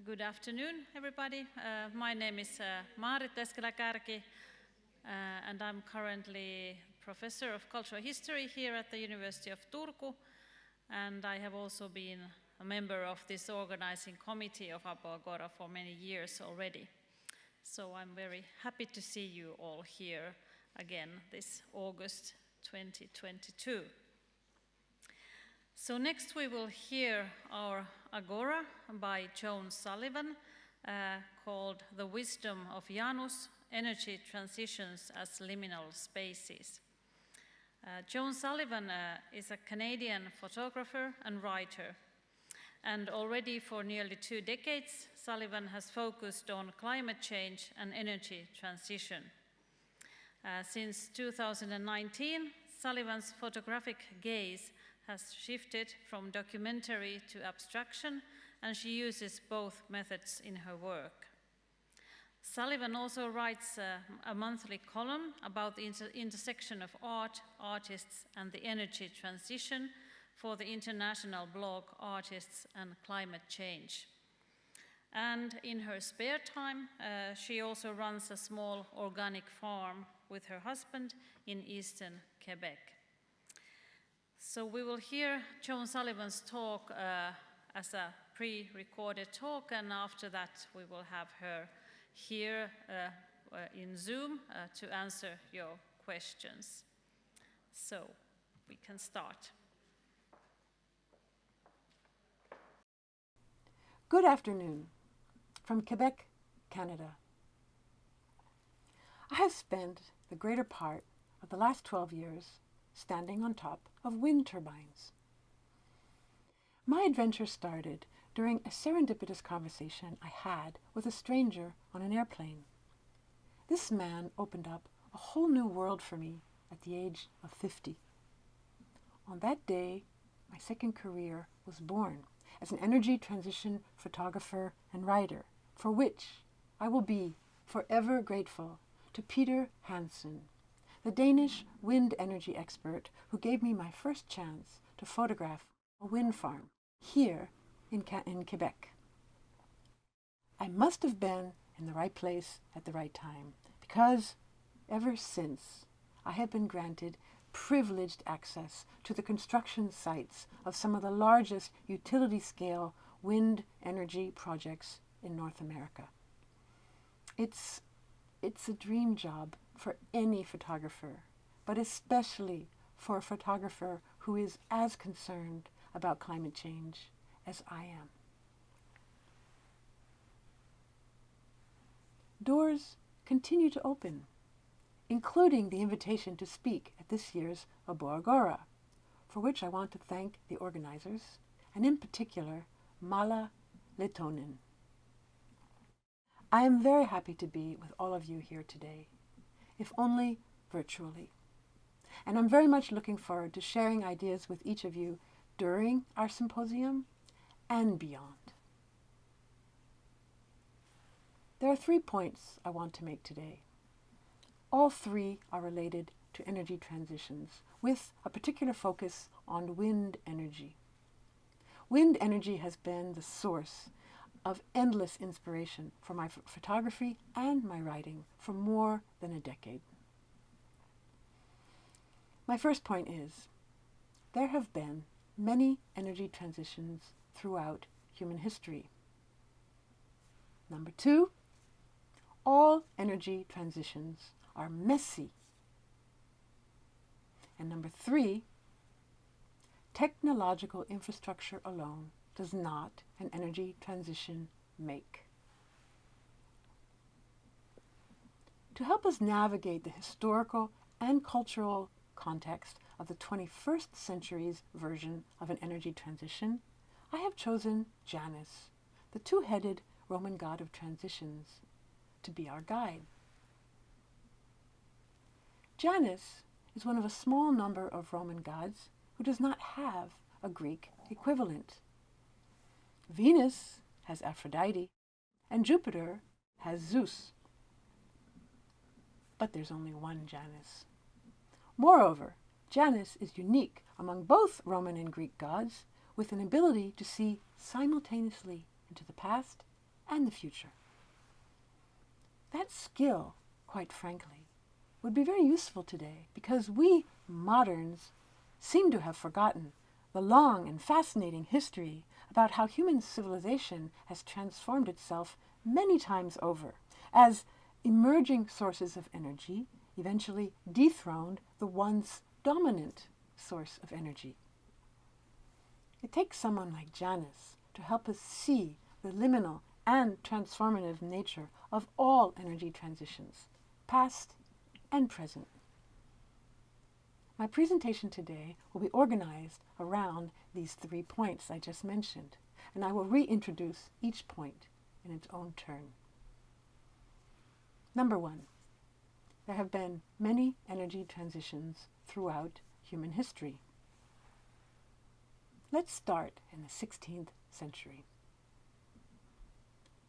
Good afternoon, everybody. My name is Maarit Eskelä-Kärki, and I'm currently professor of cultural history here at the University of Turku, and I have also been a member of this organizing committee of Aboagora for many years already. So I'm very happy to see you all here again this August 2022. So next we will hear our AGORA by Joan Sullivan called The Wisdom of Janus, Energy Transitions as Liminal Spaces. Joan Sullivan is a Canadian photographer and writer, and already for nearly 2 decades Sullivan has focused on climate change and energy transition. Since 2019, Sullivan's photographic gaze has shifted from documentary to abstraction, and she uses both methods in her work. Sullivan also writes a monthly column about the intersection of art, artists, and the energy transition for the international blog Artists and Climate Change. And in her spare time, she also runs a small organic farm with her husband in eastern Quebec. So we will hear Joan Sullivan's talk as a pre-recorded talk, and after that we will have her here in Zoom to answer your questions. So we can start. Good afternoon from Quebec, Canada. I have spent the greater part of the last 12 years standing on top of wind turbines. My adventure started during a serendipitous conversation I had with a stranger on an airplane. This man opened up a whole new world for me at the age of 50. On that day, my second career was born as an energy transition photographer and writer, for which I will be forever grateful to Peter Hansen, the Danish wind energy expert who gave me my first chance to photograph a wind farm here in Quebec. I must have been in the right place at the right time, because ever since I have been granted privileged access to the construction sites of some of the largest utility-scale wind energy projects in North America. It's a dream job for any photographer, but especially for a photographer who is as concerned about climate change as I am. Doors continue to open, including the invitation to speak at this year's Aboagora, for which I want to thank the organizers, and in particular, Mala Letonen. I am very happy to be with all of you here today, if only virtually. And I'm very much looking forward to sharing ideas with each of you during our symposium and beyond. There are 3 points I want to make today. All 3 are related to energy transitions, with a particular focus on wind energy. Wind energy has been the source of endless inspiration for my photography and my writing for more than a decade. My first point is, there have been many energy transitions throughout human history. Number 2, all energy transitions are messy. And number 3, technological infrastructure alone does not an energy transition make. To help us navigate the historical and cultural context of the 21st century's version of an energy transition, I have chosen Janus, the 2-headed Roman god of transitions, to be our guide. Janus is one of a small number of Roman gods who does not have a Greek equivalent. Venus has Aphrodite, and Jupiter has Zeus. But there's only one Janus. Moreover, Janus is unique among both Roman and Greek gods, with an ability to see simultaneously into the past and the future. That skill, quite frankly, would be very useful today because we moderns seem to have forgotten the long and fascinating history about how human civilization has transformed itself many times over as emerging sources of energy eventually dethroned the once dominant source of energy. It takes someone like Janus to help us see the liminal and transformative nature of all energy transitions, past and present. My presentation today will be organized around these 3 points I just mentioned, and I will reintroduce each point in its own turn. Number 1, there have been many energy transitions throughout human history. Let's start in the 16th century.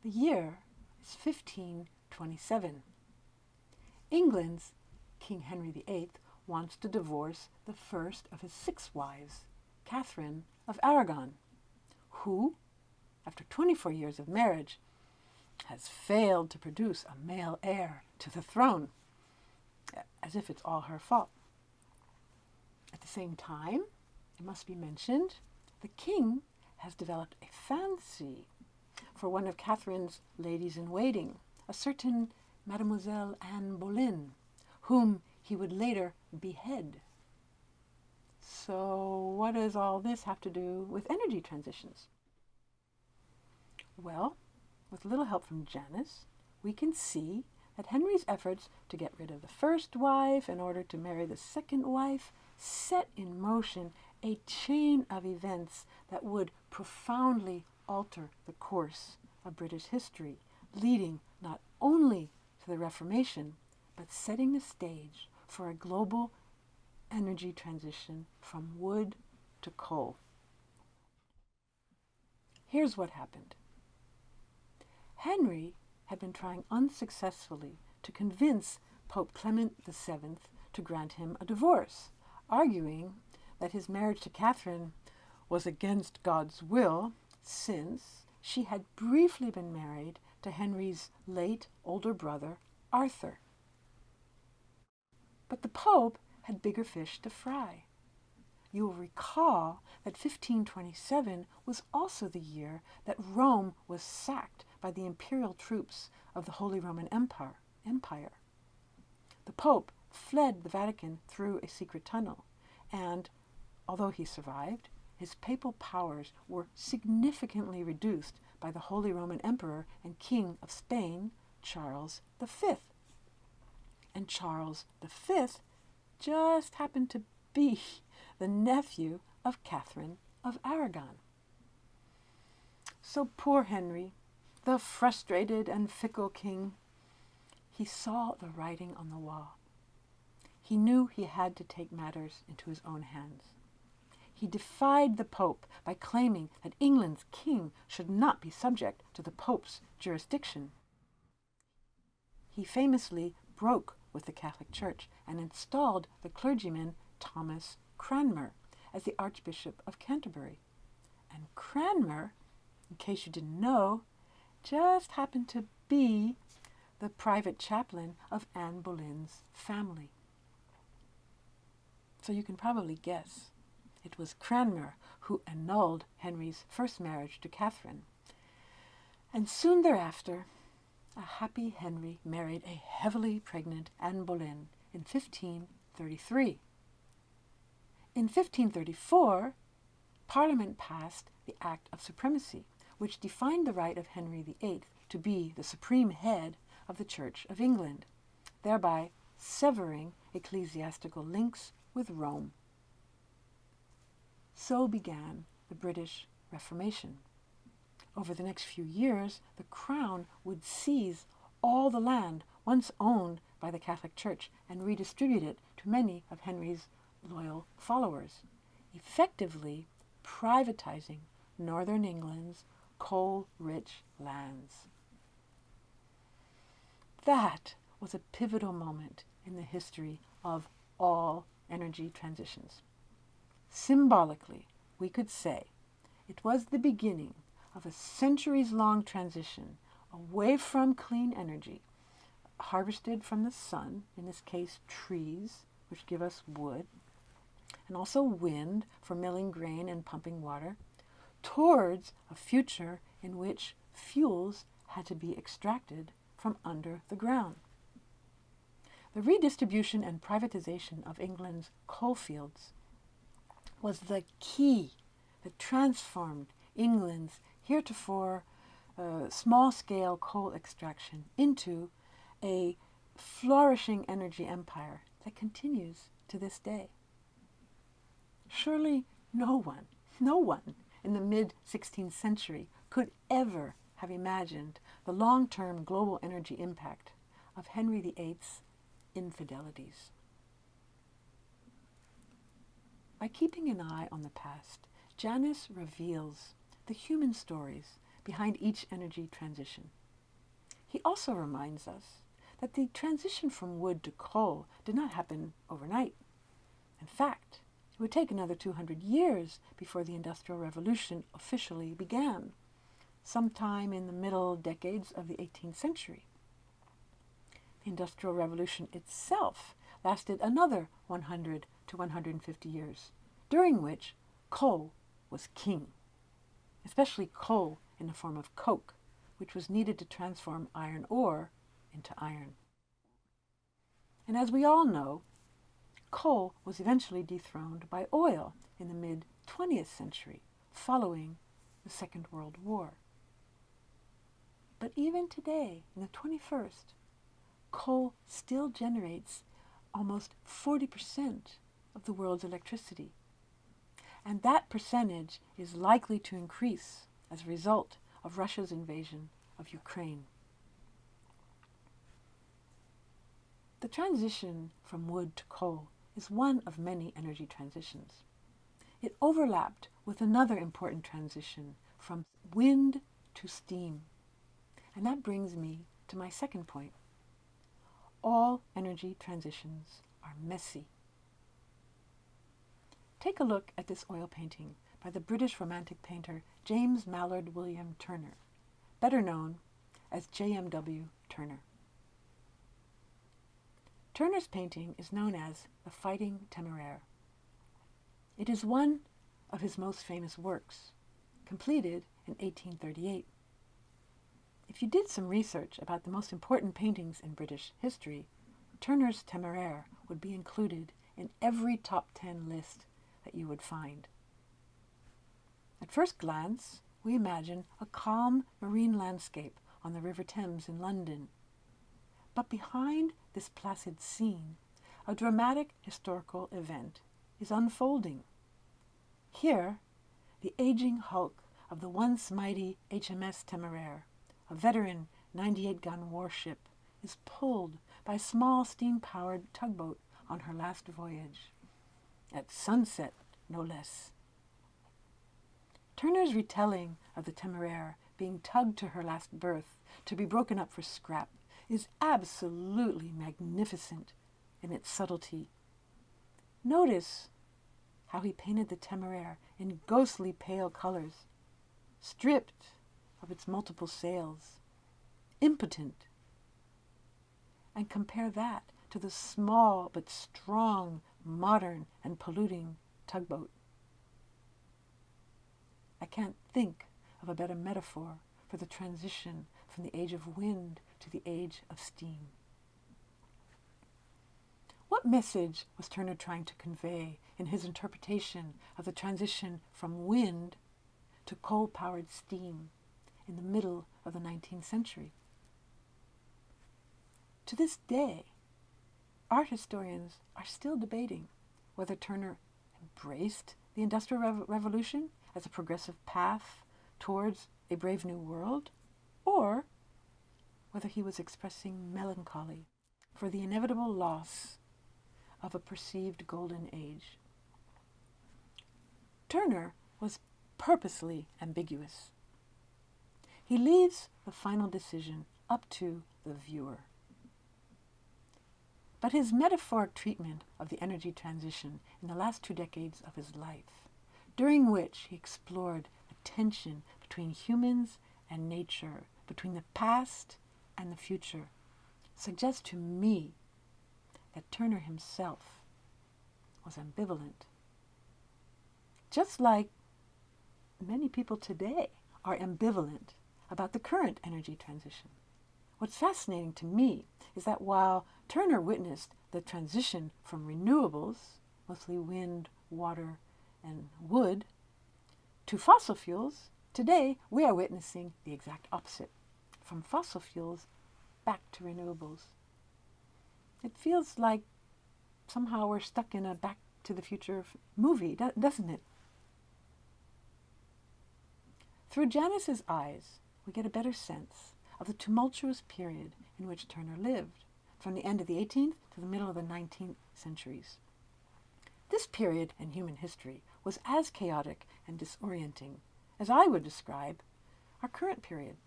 The year is 1527. England's King Henry VIII wants to divorce the first of his 6 wives, Catherine of Aragon, who, after 24 years of marriage, has failed to produce a male heir to the throne, as if it's all her fault. At the same time, it must be mentioned, the king has developed a fancy for one of Catherine's ladies-in-waiting, a certain Mademoiselle Anne Boleyn, whom he would later behead. So what does all this have to do with energy transitions? Well, with a little help from Janus, we can see that Henry's efforts to get rid of the first wife in order to marry the second wife set in motion a chain of events that would profoundly alter the course of British history, leading not only to the Reformation, but setting the stage for a global energy transition from wood to coal. Here's what happened. Henry had been trying unsuccessfully to convince Pope Clement VII to grant him a divorce, arguing that his marriage to Catherine was against God's will, since she had briefly been married to Henry's late older brother, Arthur. But the Pope had bigger fish to fry. You will recall that 1527 was also the year that Rome was sacked by the imperial troops of the Holy Roman Empire. The Pope fled the Vatican through a secret tunnel, and although he survived, his papal powers were significantly reduced by the Holy Roman Emperor and King of Spain, Charles V. And Charles V just happened to be the nephew of Catherine of Aragon. So poor Henry, the frustrated and fickle king, he saw the writing on the wall. He knew he had to take matters into his own hands. He defied the Pope by claiming that England's king should not be subject to the Pope's jurisdiction. He famously broke with the Catholic Church and installed the clergyman Thomas Cranmer as the Archbishop of Canterbury. And Cranmer, in case you didn't know, just happened to be the private chaplain of Anne Boleyn's family. So you can probably guess it was Cranmer who annulled Henry's first marriage to Catherine. And soon thereafter, a happy Henry married a heavily pregnant Anne Boleyn in 1533. In 1534, Parliament passed the Act of Supremacy, which defined the right of Henry VIII to be the supreme head of the Church of England, thereby severing ecclesiastical links with Rome. So began the British Reformation. Over the next few years, the Crown would seize all the land once owned by the Catholic Church and redistribute it to many of Henry's loyal followers, effectively privatizing northern England's coal-rich lands. That was a pivotal moment in the history of all energy transitions. Symbolically, we could say it was the beginning of a centuries-long transition away from clean energy, harvested from the sun, in this case trees, which give us wood, and also wind for milling grain and pumping water, towards a future in which fuels had to be extracted from under the ground. The redistribution and privatization of England's coal fields was the key that transformed England's heretofore small-scale coal extraction into a flourishing energy empire that continues to this day. Surely no one in the mid-16th century could ever have imagined the long-term global energy impact of Henry VIII's infidelities. By keeping an eye on the past, Janus reveals the human stories behind each energy transition. He also reminds us that the transition from wood to coal did not happen overnight. In fact, it would take another 200 years before the Industrial Revolution officially began, sometime in the middle decades of the 18th century. The Industrial Revolution itself lasted another 100 to 150 years, during which coal was king, especially coal in the form of coke, which was needed to transform iron ore into iron. And as we all know, coal was eventually dethroned by oil in the mid-20th century, following the Second World War. But even today, in the 21st, coal still generates almost 40% of the world's electricity. And that percentage is likely to increase as a result of Russia's invasion of Ukraine. The transition from wood to coal is one of many energy transitions. It overlapped with another important transition from wind to steam. And that brings me to my second point. All energy transitions are messy. Take a look at this oil painting by the British Romantic painter James Mallard William Turner, better known as JMW Turner. Turner's painting is known as The Fighting Temeraire. It is one of his most famous works, completed in 1838. If you did some research about the most important paintings in British history, Turner's Temeraire would be included in every top 10 list that you would find. At first glance, we imagine a calm marine landscape on the River Thames in London. But behind this placid scene, a dramatic historical event is unfolding. Here, the aging hulk of the once mighty HMS Temeraire, a veteran 98-gun warship, is pulled by a small steam-powered tugboat on her last voyage. At sunset, no less. Turner's retelling of the Temeraire being tugged to her last berth to be broken up for scrap is absolutely magnificent in its subtlety. Notice how he painted the Temeraire in ghostly pale colors, stripped of its multiple sails, impotent. And compare that to the small but strong, modern and polluting tugboat. I can't think of a better metaphor for the transition from the age of wind to the age of steam. What message was Turner trying to convey in his interpretation of the transition from wind to coal-powered steam in the middle of the 19th century? To this day, art historians are still debating whether Turner embraced the Industrial Revolution as a progressive path towards a brave new world, or whether he was expressing melancholy for the inevitable loss of a perceived golden age. Turner was purposely ambiguous. He leaves the final decision up to the viewer. But his metaphoric treatment of the energy transition in the last 2 decades of his life, during which he explored the tension between humans and nature, between the past and the future suggests to me that Turner himself was ambivalent. Just like many people today are ambivalent about the current energy transition. What's fascinating to me is that while Turner witnessed the transition from renewables, mostly wind, water, and wood, to fossil fuels, today we are witnessing the exact opposite, from fossil fuels back to renewables. It feels like somehow we're stuck in a Back to the Future movie, doesn't it? Through Janus's eyes, we get a better sense of the tumultuous period in which Turner lived, from the end of the 18th to the middle of the 19th centuries. This period in human history was as chaotic and disorienting as I would describe our current period.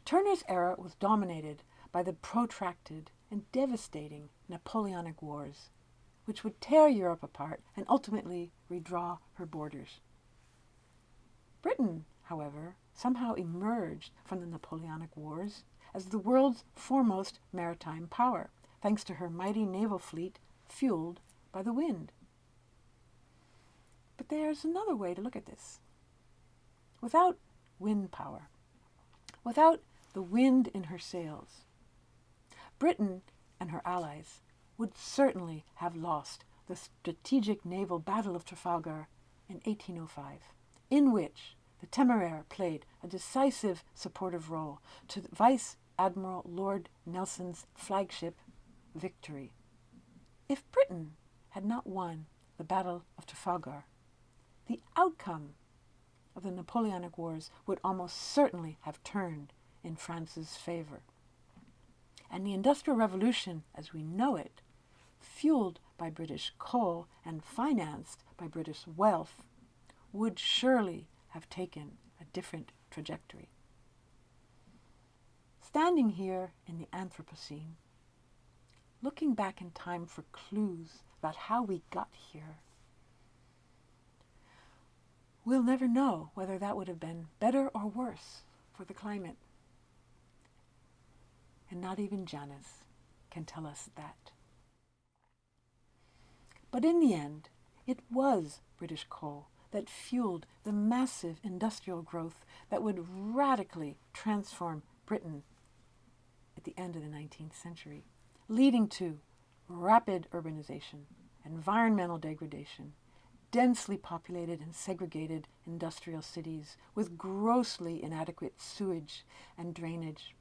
Turner's era was dominated by the protracted and devastating Napoleonic Wars, which would tear Europe apart and ultimately redraw her borders. Britain, however, somehow emerged from the Napoleonic Wars as the world's foremost maritime power, thanks to her mighty naval fleet fueled by the wind. But there's another way to look at this. Without wind power, without the wind in her sails, Britain and her allies would certainly have lost the strategic naval Battle of Trafalgar in 1805, in which the Temeraire played a decisive supportive role to Vice Admiral Lord Nelson's flagship Victory. If Britain had not won the Battle of Trafalgar, the outcome of the Napoleonic Wars would almost certainly have turned in France's favor. And the Industrial Revolution, as we know it, fueled by British coal and financed by British wealth, would surely have taken a different trajectory. Standing here in the Anthropocene, looking back in time for clues about how we got here, we'll never know whether that would have been better or worse for the climate. And not even Janus can tell us that. But in the end, it was British coal that fueled the massive industrial growth that would radically transform Britain at the end of the 19th century, leading to rapid urbanization, environmental degradation, densely populated and segregated industrial cities with grossly inadequate sewage and drainage,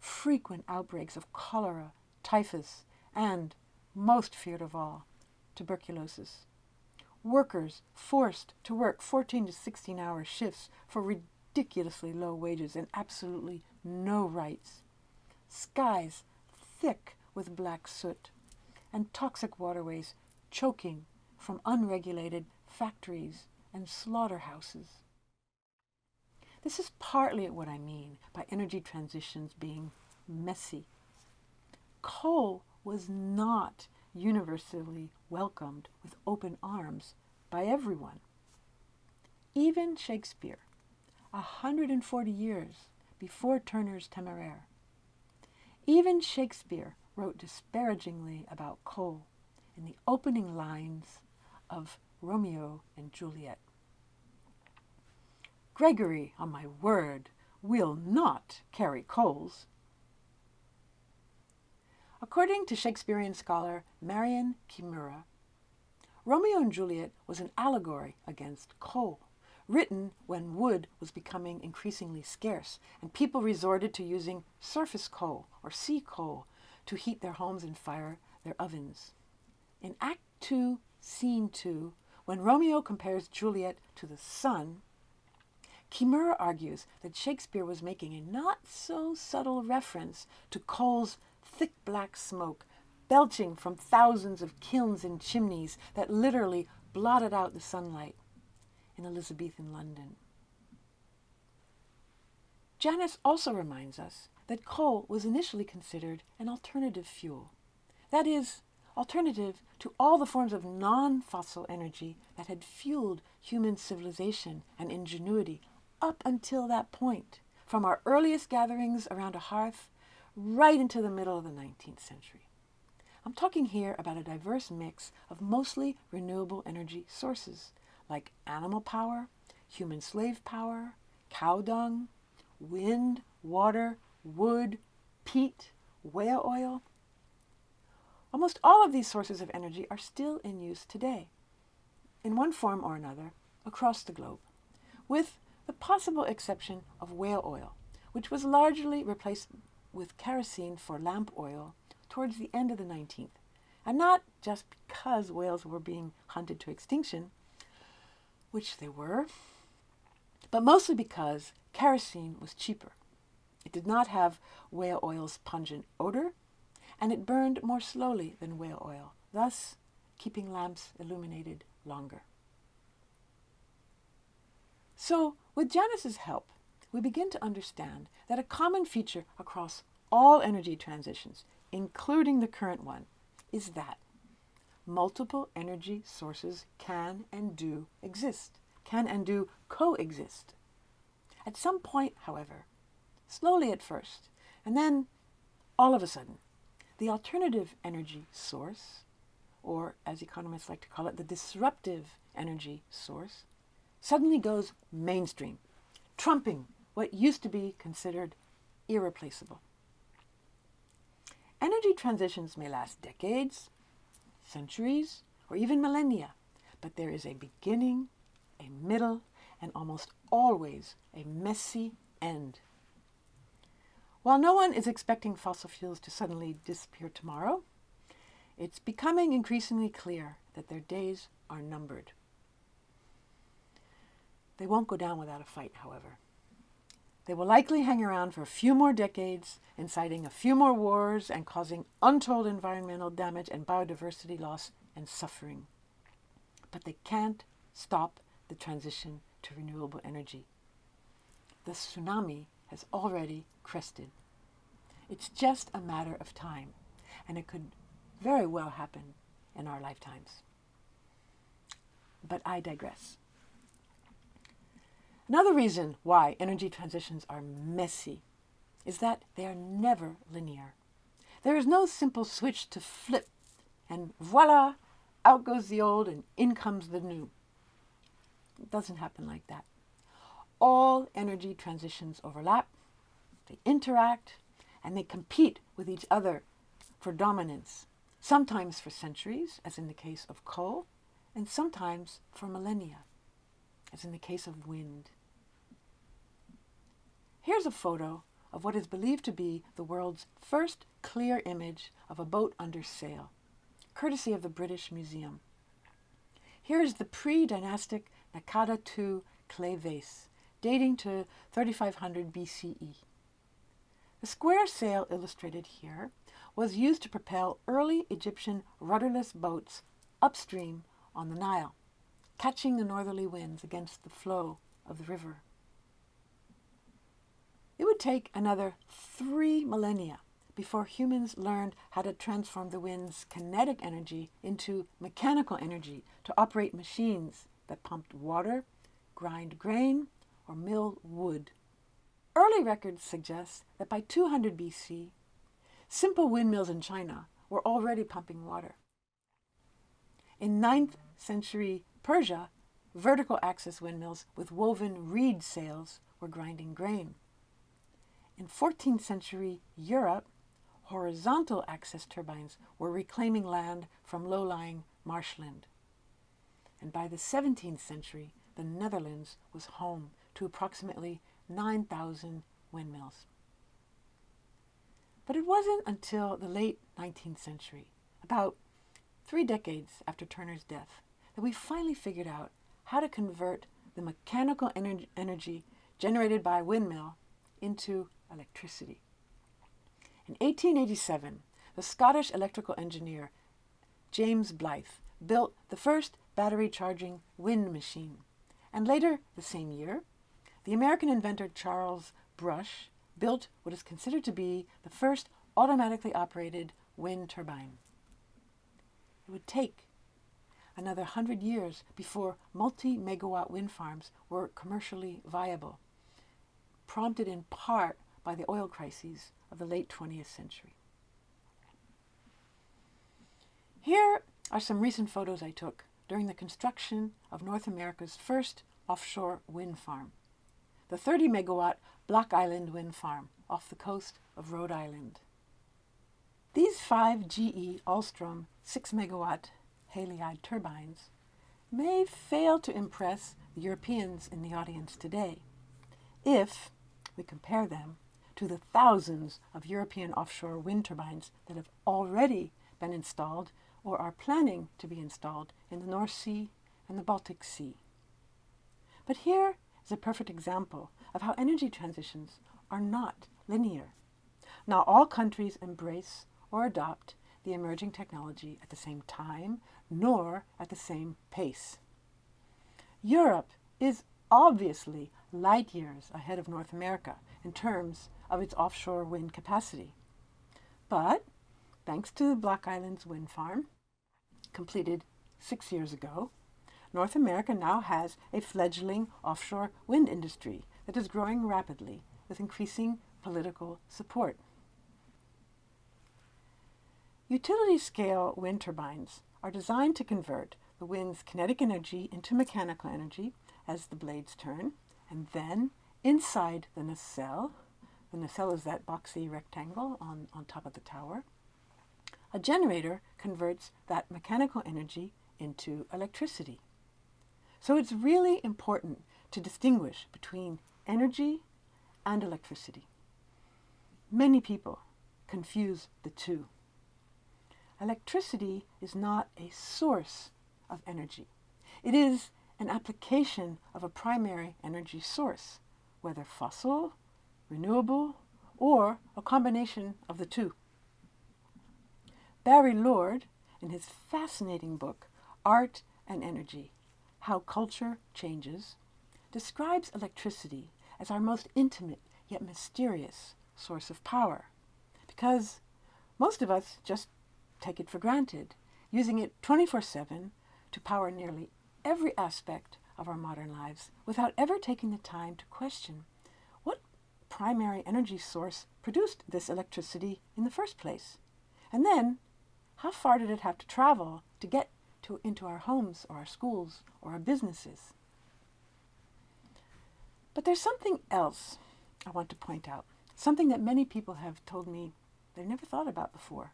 frequent outbreaks of cholera, typhus, and, most feared of all, tuberculosis. Workers forced to work 14 to 16-hour shifts for ridiculously low wages and absolutely no rights. Skies thick with black soot, and toxic waterways choking from unregulated factories and slaughterhouses. This is partly what I mean by energy transitions being messy. Coal was not universally welcomed with open arms by everyone. Even Shakespeare, 140 years before Turner's Temeraire, even Shakespeare wrote disparagingly about coal in the opening lines of Romeo and Juliet. Gregory, on my word, will not carry coals. According to Shakespearean scholar Marion Kimura, Romeo and Juliet was an allegory against coal, written when wood was becoming increasingly scarce and people resorted to using surface coal or sea coal to heat their homes and fire their ovens. In Act 2, Scene 2, when Romeo compares Juliet to the sun, Kimura argues that Shakespeare was making a not-so-subtle reference to coal's thick black smoke belching from thousands of kilns and chimneys that literally blotted out the sunlight in Elizabethan London. Janus also reminds us that coal was initially considered an alternative fuel. That is, alternative to all the forms of non-fossil energy that had fueled human civilization and ingenuity up until that point, from our earliest gatherings around a hearth right into the middle of the 19th century. I'm talking here about a diverse mix of mostly renewable energy sources like animal power, human slave power, cow dung, wind, water, wood, peat, whale oil. Almost all of these sources of energy are still in use today, in one form or another, across the globe, with the possible exception of whale oil, which was largely replaced with kerosene for lamp oil towards the end of the 19th, and not just because whales were being hunted to extinction, which they were, but mostly because kerosene was cheaper. It did not have whale oil's pungent odor, and it burned more slowly than whale oil, thus keeping lamps illuminated longer. So, with Janus's help, we begin to understand that a common feature across all energy transitions, including the current one, is that multiple energy sources can and do exist, can and do coexist. At some point, however, slowly at first, and then all of a sudden, the alternative energy source, or as economists like to call it, the disruptive energy source, suddenly goes mainstream, trumping what used to be considered irreplaceable. Energy transitions may last decades, centuries, or even millennia, but there is a beginning, a middle, and almost always a messy end. While no one is expecting fossil fuels to suddenly disappear tomorrow, it's becoming increasingly clear that their days are numbered. They won't go down without a fight, however. They will likely hang around for a few more decades, inciting a few more wars and causing untold environmental damage and biodiversity loss and suffering. But they can't stop the transition to renewable energy. The tsunami has already crested. It's just a matter of time, and it could very well happen in our lifetimes. But I digress. Another reason why energy transitions are messy is that they are never linear. There is no simple switch to flip, and voila, out goes the old and in comes the new. It doesn't happen like that. All energy transitions overlap, they interact, and they compete with each other for dominance, sometimes for centuries, as in the case of coal, and sometimes for millennia, as in the case of wind. Here's a photo of what is believed to be the world's first clear image of a boat under sail, courtesy of the British Museum. Here is the pre-dynastic Nakada II clay vase, dating to 3500 BCE. The square sail illustrated here was used to propel early Egyptian rudderless boats upstream on the Nile, catching the northerly winds against the flow of the river. It would take another 3 millennia before humans learned how to transform the wind's kinetic energy into mechanical energy to operate machines that pumped water, grind grain, or mill wood. Early records suggest that by 200 BC, simple windmills in China were already pumping water. In 9th century Persia, vertical axis windmills with woven reed sails were grinding grain. In 14th century Europe, horizontal axis turbines were reclaiming land from low-lying marshland. And by the 17th century, the Netherlands was home to approximately 9,000 windmills. But it wasn't until the late 19th century, about 3 decades after Turner's death, that we finally figured out how to convert the mechanical energy generated by a windmill into electricity. In 1887, the Scottish electrical engineer James Blythe built the first battery charging wind machine, and later the same year, the American inventor Charles Brush built what is considered to be the first automatically operated wind turbine. It would take another 100 years before multi-megawatt wind farms were commercially viable, prompted in part by the oil crises of the late 20th century. Here are some recent photos I took during the construction of North America's first offshore wind farm, the 30 megawatt Block Island wind farm off the coast of Rhode Island. These 5 GE Alstom 6 megawatt Halide turbines may fail to impress the Europeans in the audience today if we compare them to the thousands of European offshore wind turbines that have already been installed or are planning to be installed in the North Sea and the Baltic Sea. But here is a perfect example of how energy transitions are not linear. Not all countries embrace or adopt the emerging technology at the same time, nor at the same pace. Europe is obviously light years ahead of North America in terms of its offshore wind capacity. But thanks to the Block Island's wind farm, completed 6 years ago, North America now has a fledgling offshore wind industry that is growing rapidly with increasing political support. Utility-scale wind turbines are designed to convert the wind's kinetic energy into mechanical energy as the blades turn, and then inside the nacelle is that boxy rectangle on top of the tower, a generator converts that mechanical energy into electricity. So it's really important to distinguish between energy and electricity. Many people confuse the two. Electricity is not a source of energy. It is an application of a primary energy source, whether fossil, renewable, or a combination of the two. Barry Lord, in his fascinating book, Art and Energy, How Culture Changes, describes electricity as our most intimate yet mysterious source of power, because most of us just take it for granted, using it 24/7 to power nearly every aspect of our modern lives without ever taking the time to question what primary energy source produced this electricity in the first place, and then how far did it have to travel to get into our homes or our schools or our businesses. But there's something else I want to point out, something that many people have told me they've never thought about before.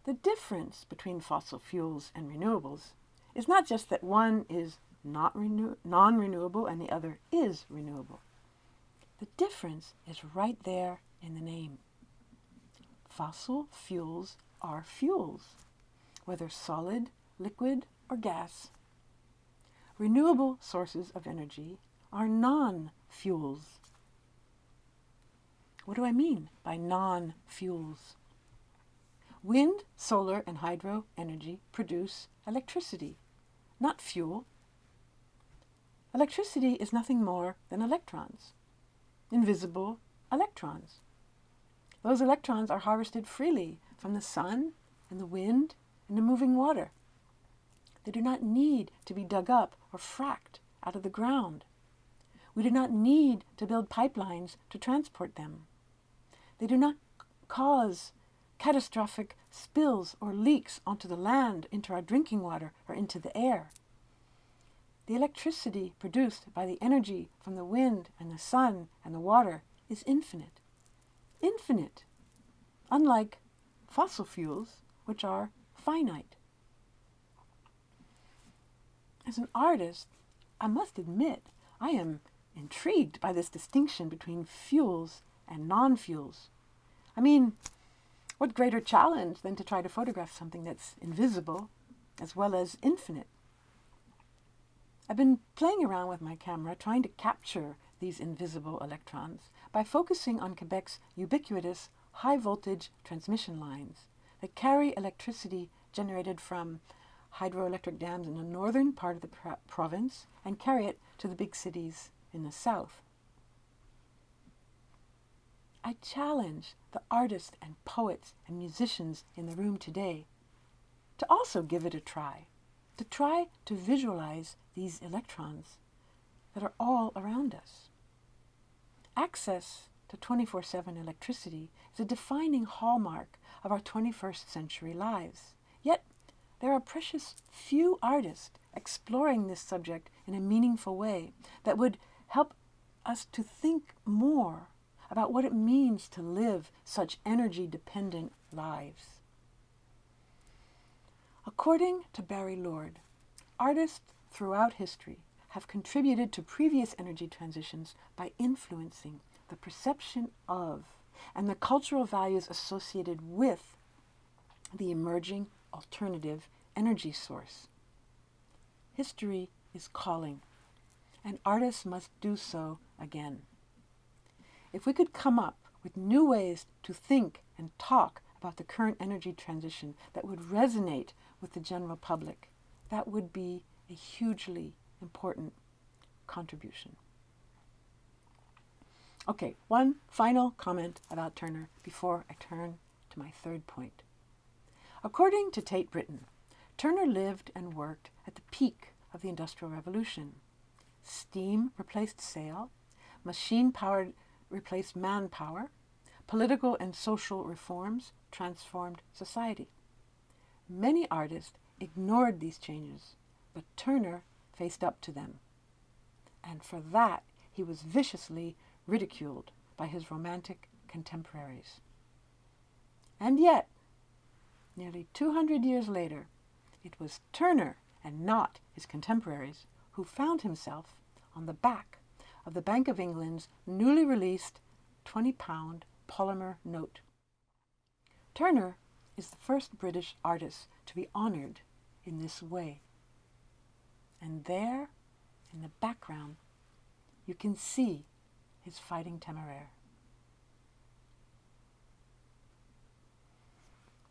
The difference between fossil fuels and renewables is not just that one is not non-renewable and the other is renewable. The difference is right there in the name. Fossil fuels are fuels, whether solid, liquid, or gas. Renewable sources of energy are non-fuels. What do I mean by non-fuels? Wind, solar, and hydro energy produce electricity, not fuel. Electricity is nothing more than electrons, invisible electrons. Those electrons are harvested freely from the sun and the wind and the moving water. They do not need to be dug up or fracked out of the ground. We do not need to build pipelines to transport them. They do not cause catastrophic spills or leaks onto the land, into our drinking water, or into the air. The electricity produced by the energy from the wind and the sun and the water is infinite. Infinite, unlike fossil fuels, which are finite. As an artist, I must admit I am intrigued by this distinction between fuels and non-fuels. I mean, what greater challenge than to try to photograph something that's invisible as well as infinite? I've been playing around with my camera trying to capture these invisible electrons by focusing on Quebec's ubiquitous high-voltage transmission lines that carry electricity generated from hydroelectric dams in the northern part of the province and carry it to the big cities in the south. I challenge the artists and poets and musicians in the room today to also give it a try, to try to visualize these electrons that are all around us. access to 24/7 electricity is a defining hallmark of our 21st century lives. Yet, there are precious few artists exploring this subject in a meaningful way that would help us to think more about what it means to live such energy-dependent lives. According to Barry Lord, artists throughout history have contributed to previous energy transitions by influencing the perception of and the cultural values associated with the emerging alternative energy source. History is calling, and artists must do so again. If we could come up with new ways to think and talk about the current energy transition that would resonate with the general public, that would be a hugely important contribution. Okay, one final comment about Turner before I turn to my third point. According to Tate Britain, Turner lived and worked at the peak of the Industrial Revolution. Steam replaced sail, machine-powered replaced manpower, political and social reforms transformed society. Many artists ignored these changes, but Turner faced up to them. And for that, he was viciously ridiculed by his romantic contemporaries. And yet, nearly 200 years later, it was Turner and not his contemporaries who found himself on the back of the Bank of England's newly released £20 polymer note. Turner is the first British artist to be honoured in this way. And there, in the background, you can see his Fighting Temeraire.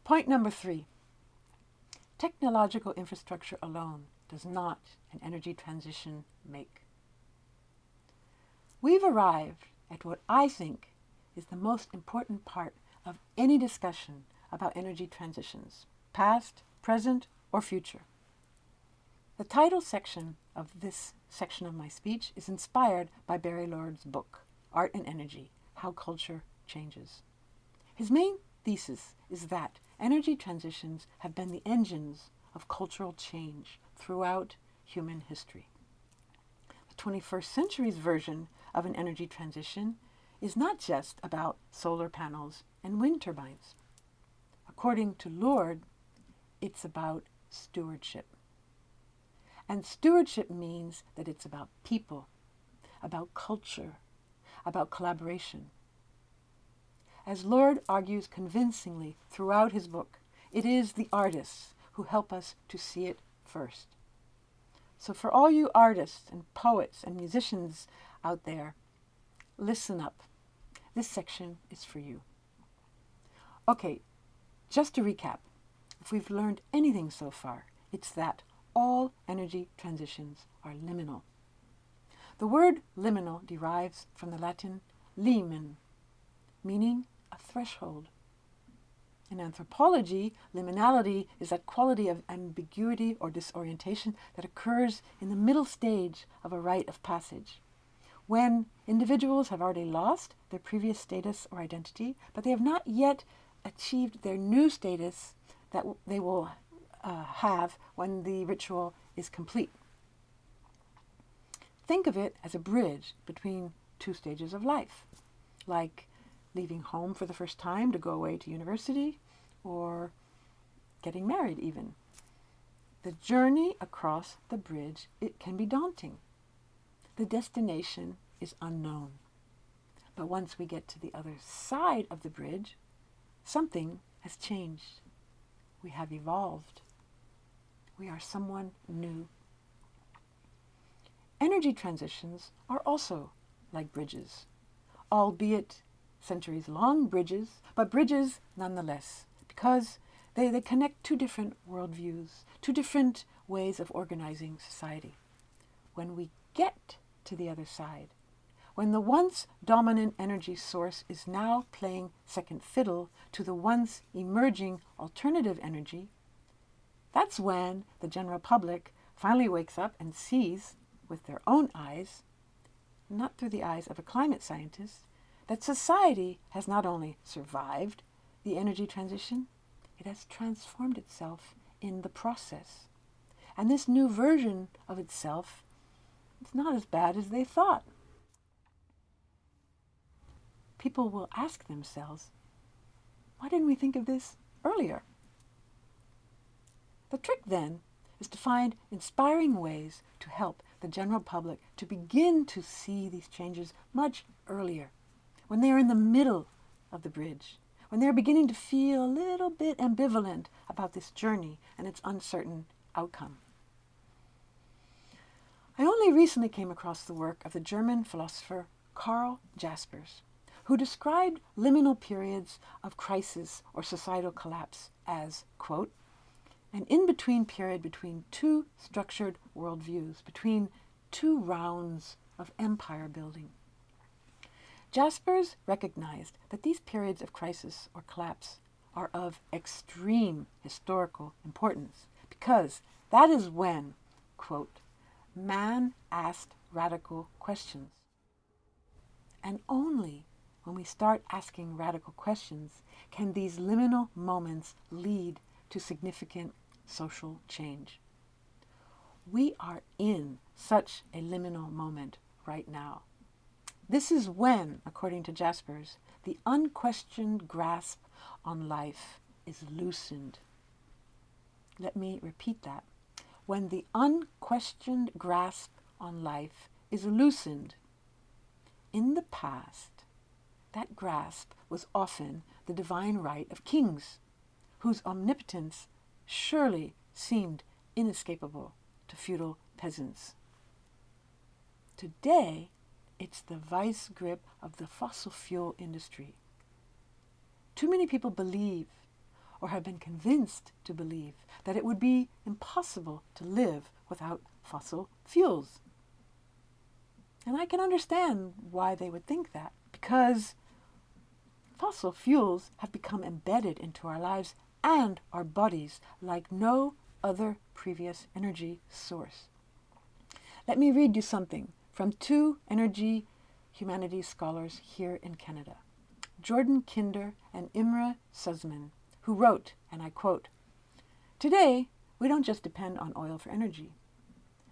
Point number 3. Technological infrastructure alone does not an energy transition make. We've arrived at what I think is the most important part of any discussion about energy transitions, past, present, or future. The title section of this section of my speech is inspired by Barry Lord's book, Art and Energy: How Culture Changes. His main thesis is that energy transitions have been the engines of cultural change throughout human history. The 21st century's version of an energy transition is not just about solar panels and wind turbines. According to Lord, it's about stewardship. And stewardship means that it's about people, about culture, about collaboration. As Lord argues convincingly throughout his book, it is the artists who help us to see it first. So for all you artists and poets and musicians out there, listen up. This section is for you. Okay, just to recap, if we've learned anything so far, it's that all energy transitions are liminal. The word liminal derives from the Latin limen, meaning a threshold. In anthropology, liminality is that quality of ambiguity or disorientation that occurs in the middle stage of a rite of passage, when individuals have already lost their previous status or identity, but they have not yet achieved their new status that they will have when the ritual is complete. Think of it as a bridge between two stages of life, like leaving home for the first time to go away to university, or getting married even. The journey across the bridge, it can be daunting. The destination is unknown. But once we get to the other side of the bridge, something has changed. We have evolved. We are someone new. Energy transitions are also like bridges, albeit centuries-long bridges, but bridges nonetheless, because they connect two different worldviews, two different ways of organizing society. When we get to the other side, when the once dominant energy source is now playing second fiddle to the once emerging alternative energy, that's when the general public finally wakes up and sees, with their own eyes, not through the eyes of a climate scientist, that society has not only survived the energy transition, it has transformed itself in the process. And this new version of itself is not as bad as they thought. People will ask themselves, why didn't we think of this earlier? The trick then is to find inspiring ways to help the general public to begin to see these changes much earlier, when they are in the middle of the bridge, when they are beginning to feel a little bit ambivalent about this journey and its uncertain outcome. I only recently came across the work of the German philosopher Karl Jaspers, who described liminal periods of crisis or societal collapse as, quote, an in-between period between two structured worldviews, between two rounds of empire building. Jaspers recognized that these periods of crisis or collapse are of extreme historical importance because that is when, quote, man asked radical questions. And only when we start asking radical questions can these liminal moments lead to significant social change. We are in such a liminal moment right now. This is when, according to Jaspers, the unquestioned grasp on life is loosened. Let me repeat that. When the unquestioned grasp on life is loosened. In the past, that grasp was often the divine right of kings, whose omnipotence surely seemed inescapable to feudal peasants. Today, it's the vice grip of the fossil fuel industry. Too many people believe, or have been convinced to believe, that it would be impossible to live without fossil fuels. And I can understand why they would think that, because fossil fuels have become embedded into our lives and our bodies like no other previous energy source. Let me read you something from two energy humanities scholars here in Canada, Jordan Kinder and Imre Sussman, who wrote, and I quote, "Today, we don't just depend on oil for energy.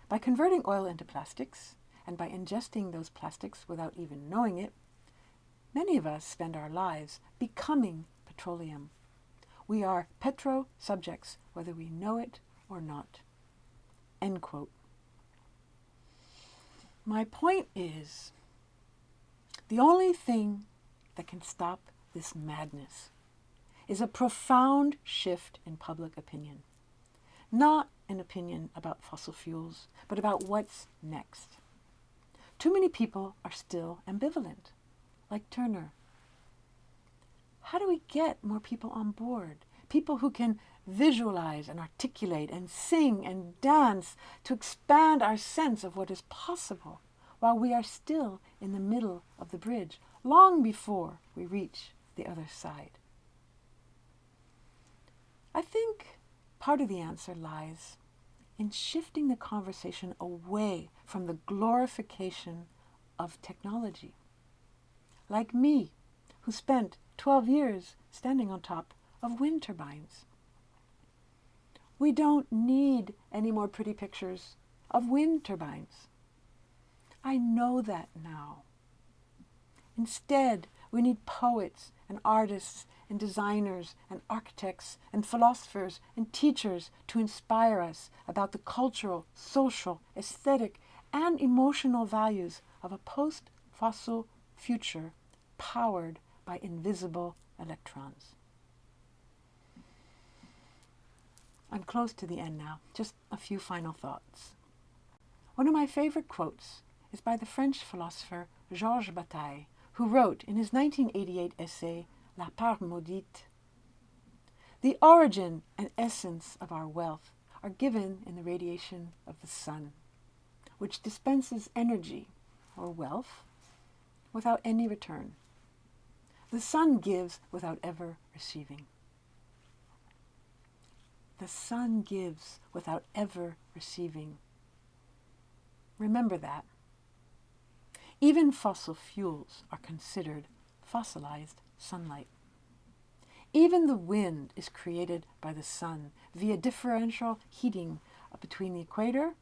By converting oil into plastics, and by ingesting those plastics without even knowing it, many of us spend our lives becoming petroleum. We are petro-subjects, whether we know it or not." End quote. My point is, the only thing that can stop this madness is a profound shift in public opinion. Not an opinion about fossil fuels, but about what's next. Too many people are still ambivalent, like Turner. How do we get more people on board? People who can visualize and articulate and sing and dance to expand our sense of what is possible while we are still in the middle of the bridge, long before we reach the other side. I think part of the answer lies in shifting the conversation away from the glorification of technology. Like me, who spent 12 years standing on top of wind turbines. We don't need any more pretty pictures of wind turbines. I know that now. Instead, we need poets and artists and designers and architects and philosophers and teachers to inspire us about the cultural, social, aesthetic, and emotional values of a post-fossil future powered by invisible electrons. I'm close to the end now. Just a few final thoughts. One of my favorite quotes is by the French philosopher Georges Bataille, who wrote in his 1988 essay, La Part Maudite, "The origin and essence of our wealth are given in the radiation of the sun, which dispenses energy, or wealth, without any return. The sun gives without ever receiving." The sun gives without ever receiving. Remember that. Even fossil fuels are considered fossilized sunlight. Even the wind is created by the sun via differential heating between the equator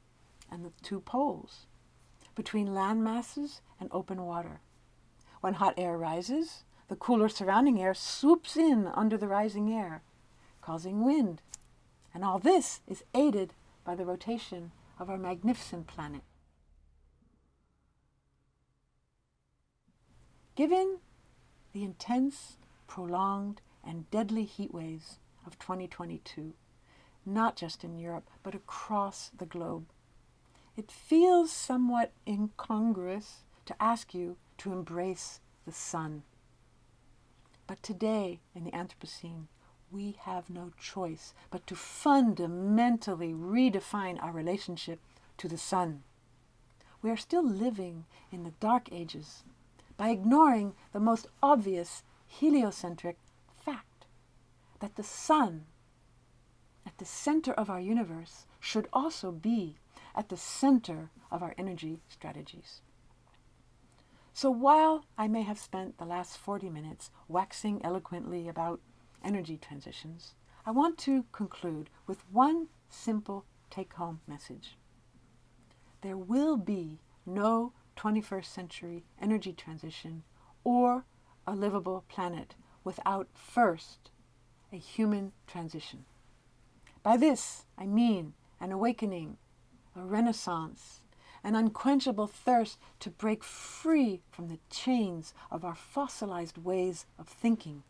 and the two poles, between land masses and open water. When hot air rises, the cooler surrounding air swoops in under the rising air, causing wind. And all this is aided by the rotation of our magnificent planet. Given the intense, prolonged, and deadly heat waves of 2022, not just in Europe, but across the globe, it feels somewhat incongruous to ask you to embrace the sun. But today, in the Anthropocene, we have no choice but to fundamentally redefine our relationship to the sun. We are still living in the dark ages by ignoring the most obvious heliocentric fact that the sun, at the center of our universe, should also be at the center of our energy strategies. So while I may have spent the last 40 minutes waxing eloquently about energy transitions, I want to conclude with one simple take-home message. There will be no 21st century energy transition or a livable planet without first a human transition. By this, I mean an awakening, a renaissance, an unquenchable thirst to break free from the chains of our fossilized ways of thinking.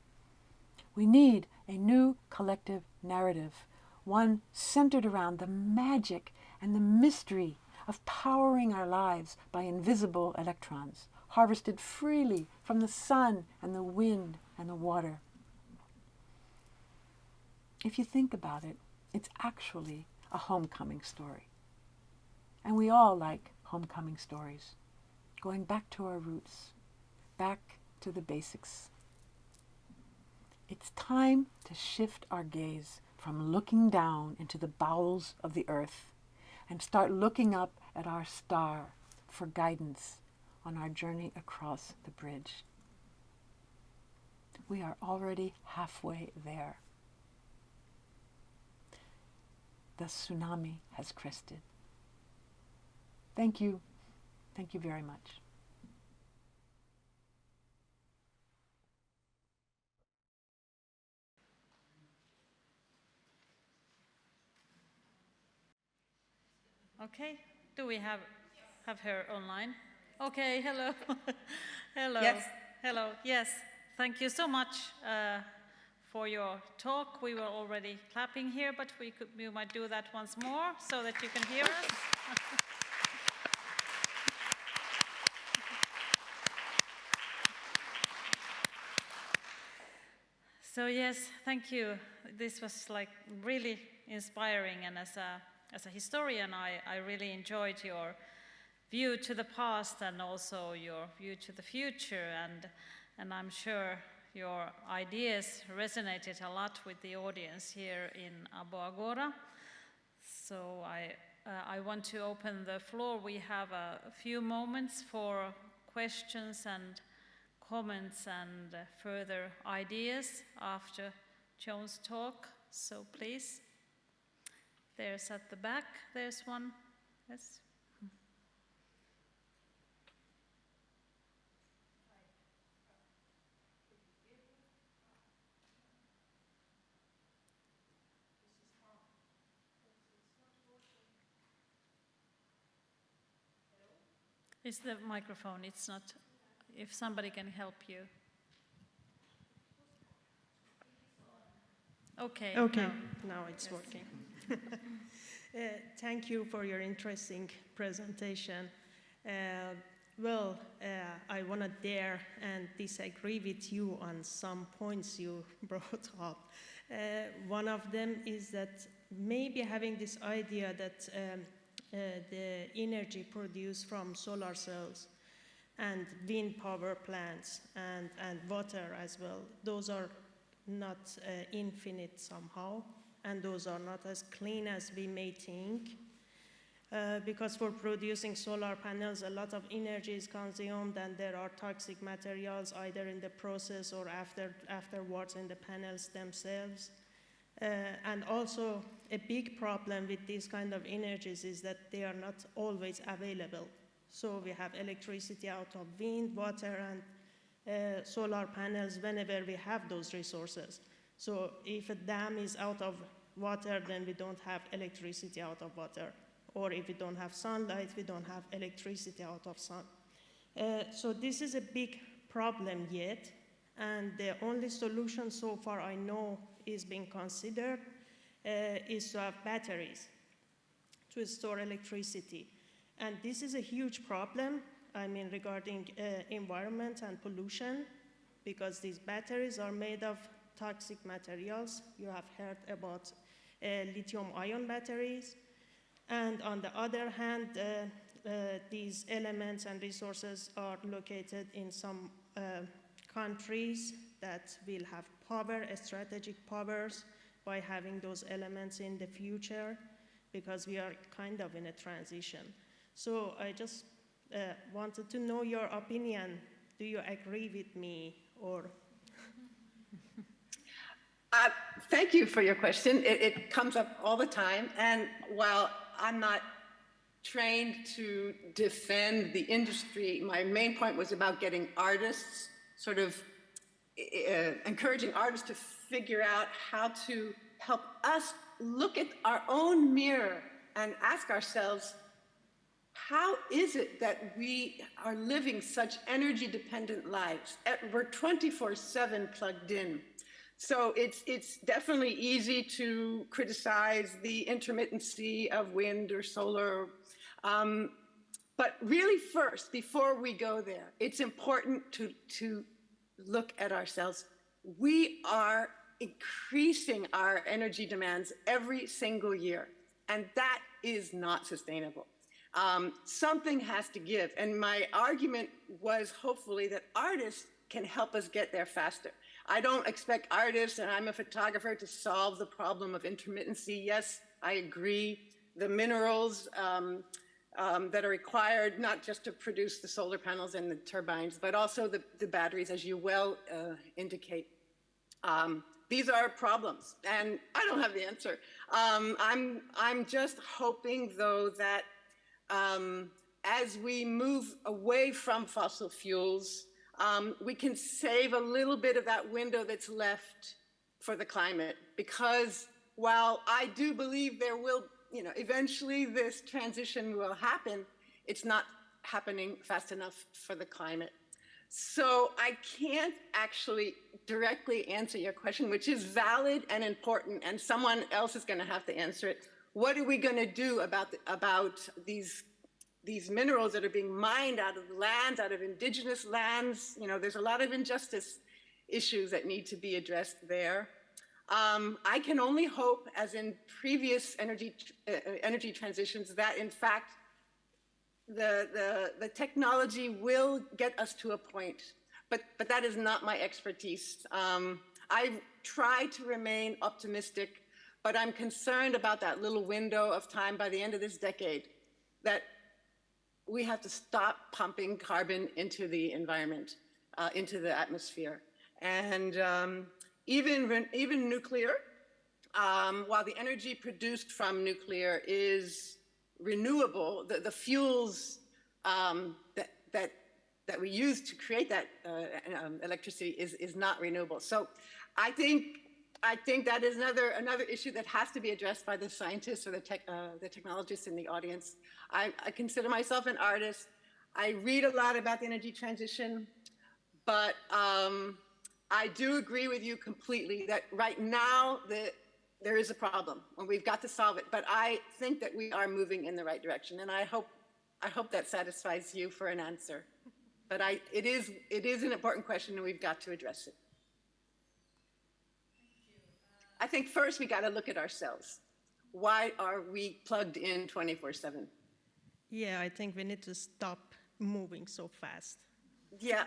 We need a new collective narrative, one centered around the magic and the mystery of powering our lives by invisible electrons, harvested freely from the sun and the wind and the water. If you think about it, it's actually a homecoming story. And we all like homecoming stories, going back to our roots, back to the basics. It's time to shift our gaze from looking down into the bowels of the earth and start looking up at our star for guidance on our journey across the bridge. We are already halfway there. The tsunami has crested. Thank you. Thank you very much. Okay, do we have her online? Okay, hello. Hello. Yes. Hello, yes. Thank you so much for your talk. We were already clapping here, but we might do that once more so that you can hear us. So yes, thank you. This was like really inspiring, and as a historian, I really enjoyed your view to the past and also your view to the future, and I'm sure your ideas resonated a lot with the audience here in Aboagora. So I want to open the floor. We have a few moments for questions and comments and further ideas after Joan's talk. So please, there's at the back, there's one. Yes. Is the microphone, it's not, if somebody can help you. Okay. Okay, now it's working. Thank you for your interesting presentation. I want to dare and disagree with you on some points you brought up. One of them is that maybe having this idea that the energy produced from solar cells and wind power plants and water as well, those are not infinite somehow, and those are not as clean as we may think. because for producing solar panels, a lot of energy is consumed, and there are toxic materials either in the process or afterwards in the panels themselves. And also, a big problem with these kind of energies is that they are not always available. So we have electricity out of wind, water, and solar panels whenever we have those resources. So if a dam is out of water, then we don't have electricity out of water. Or if we don't have sunlight, we don't have electricity out of sun. So this is a big problem yet, and the only solution so far I know is being considered is to have batteries to store electricity. And this is a huge problem, I mean, regarding environment and pollution, because these batteries are made of toxic materials. You have heard about lithium-ion batteries. And on the other hand, these elements and resources are located in some countries that will have power, strategic powers, by having those elements in the future, because we are kind of in a transition. So I just wanted to know your opinion. Do you agree with me, or? Thank you for your question. It comes up all the time, and while I'm not trained to defend the industry, my main point was about getting artists, sort of encouraging artists to figure out how to help us look at our own mirror and ask ourselves, how is it that we are living such energy-dependent lives? We're 24/7 plugged in. So it's definitely easy to criticize the intermittency of wind or solar. But really first, before we go there, it's important to look at ourselves. We are increasing our energy demands every single year, and that is not sustainable. Something has to give. And my argument was hopefully that artists can help us get there faster. I don't expect artists, and I'm a photographer, to solve the problem of intermittency. Yes, I agree. The minerals that are required, not just to produce the solar panels and the turbines, but also the batteries, as you well indicate. These are problems, and I don't have the answer. I'm just hoping, though, that as we move away from fossil fuels, we can save a little bit of that window that's left for the climate, because while I do believe there will, eventually this transition will happen, it's not happening fast enough for the climate. So I can't actually directly answer your question, which is valid and important, and someone else is going to have to answer it. What are we going to do about these minerals that are being mined out of lands, out of indigenous lands? There's a lot of injustice issues that need to be addressed there. I can only hope, as in previous energy transitions, that in fact the technology will get us to a point, but that is not my expertise. I try to remain optimistic, but I'm concerned about that little window of time by the end of this decade, that we have to stop pumping carbon into the environment, into the atmosphere. And even nuclear, while the energy produced from nuclear is renewable, the fuels that we use to create that electricity is not renewable. So I think that is another issue that has to be addressed by the scientists or the technologists in the audience. I consider myself an artist. I read a lot about the energy transition, but I do agree with you completely that right now there is a problem and we've got to solve it. But I think that we are moving in the right direction, and I hope that satisfies you for an answer. But it is an important question, and we've got to address it. I think first we got to look at ourselves. Why are we plugged in 24/7? Yeah, I think we need to stop moving so fast. Yeah,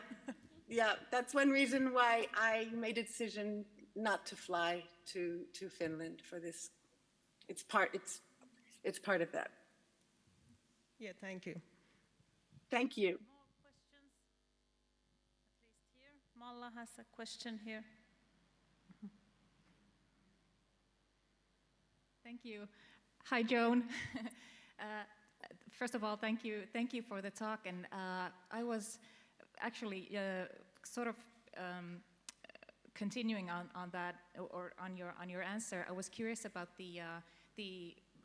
that's one reason why I made a decision not to fly to Finland for this. It's part of that. Yeah, thank you. Thank you. More questions? At least here. Malla has a question here. Thank you. Hi, Joan. First of all, thank you for the talk. And I was actually sort of continuing on that, or on your answer. I was curious about the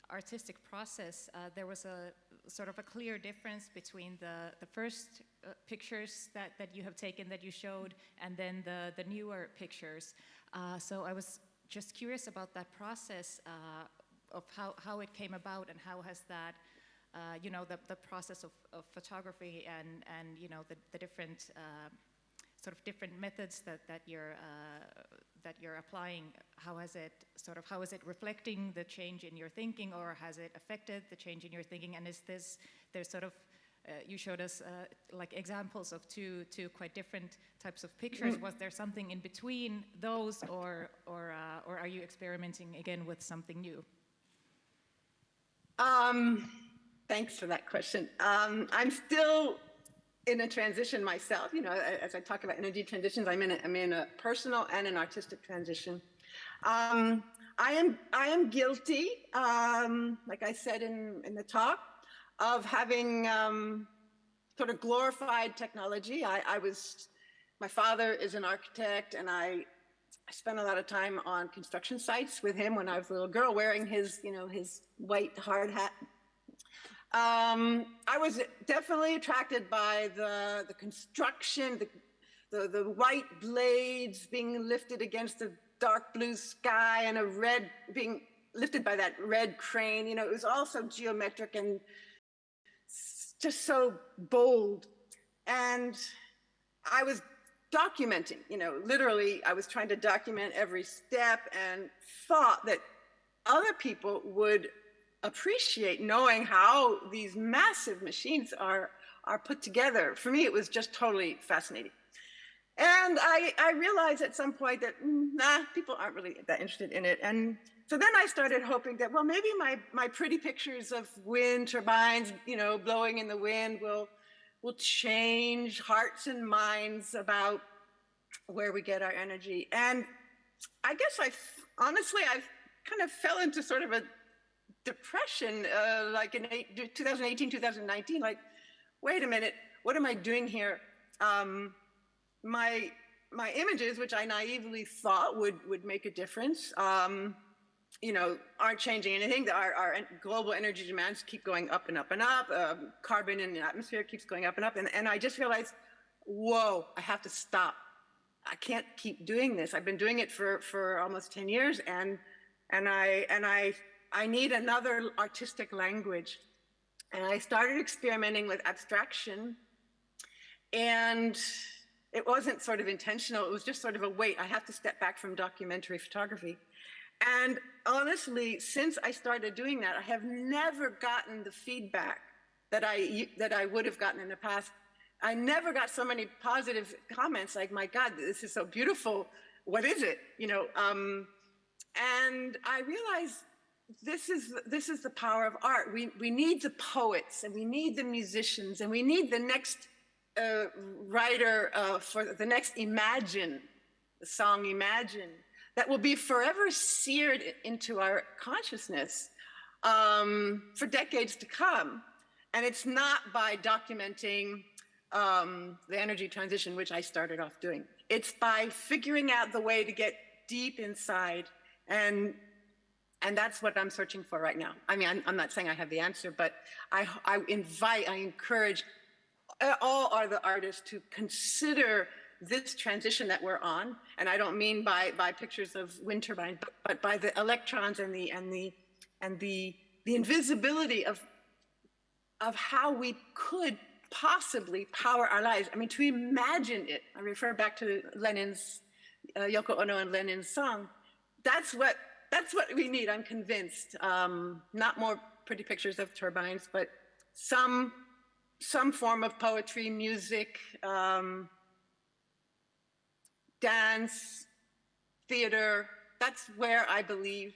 artistic process. There was a sort of a clear difference between the first pictures that you have taken, that you showed, and then the newer pictures. So I was just curious about that process of how it came about, and how has that, the process of photography and the different sort of different methods that you're applying. How is it reflecting the change in your thinking, or has it affected the change in your thinking? And there's sort of you showed us like examples of two quite different types of pictures. Was there something in between those, or are you experimenting again with something new? Thanks for that question. I'm still in a transition myself. As I talk about energy transitions, I'm in a personal and an artistic transition. I am guilty, like I said in the talk, of having sort of glorified technology. My father is an architect, and I spent a lot of time on construction sites with him when I was a little girl, wearing his white hard hat. I was definitely attracted by the construction, the white blades being lifted against the dark blue sky, and being lifted by that red crane. It was all so geometric and just so bold. And I was documenting, literally I was trying to document every step, and thought that other people would appreciate knowing how these massive machines are put together. For me, it was just totally fascinating. And I realized at some point that, people aren't really that interested in it. And so then I started hoping that, well, maybe my pretty pictures of wind turbines, blowing in the wind will change hearts and minds about where we get our energy. And I guess honestly, I kind of fell into sort of a depression, like in 2018, 2019, like, wait a minute, what am I doing here? My images, which I naively thought would make a difference, aren't changing anything. Our global energy demands keep going up and up and up. Carbon in the atmosphere keeps going up and up. And I just realized, whoa, I have to stop. I can't keep doing this. I've been doing it for almost 10 years, and I need another artistic language. And I started experimenting with abstraction, and it wasn't sort of intentional. It was just sort of a wait. I have to step back from documentary photography. And honestly, since I started doing that, I have never gotten the feedback that I would have gotten in the past. I never got so many positive comments like, my God, this is so beautiful. What is it? And I realized this is the power of art. We need the poets, and we need the musicians, and we need the next writer for the next Imagine, the song Imagine, that will be forever seared into our consciousness for decades to come. And it's not by documenting the energy transition, which I started off doing. It's by figuring out the way to get deep inside, and that's what I'm searching for right now. I mean, I'm not saying I have the answer, but I encourage all other artists to consider this transition that we're on. And I don't mean by pictures of wind turbines, but by the electrons and the invisibility of how we could possibly power our lives. I mean, to imagine it. I refer back to Lenin's, Yoko Ono and Lenin's song. That's what we need, I'm convinced. Not more pretty pictures of turbines, but some form of poetry, music, dance, theater. That's where I believe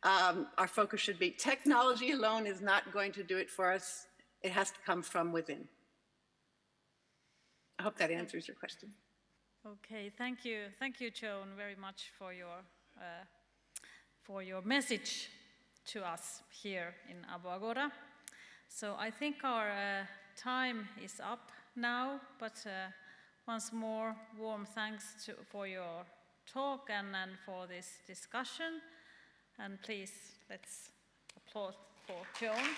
our focus should be. Technology alone is not going to do it for us. It has to come from within. I hope that answers your question. Okay, thank you, Joan, very much for your message to us here in Aboagora. So I think our time is up now, but once more, warm thanks for your talk and for this discussion. And please, let's applaud for Joan.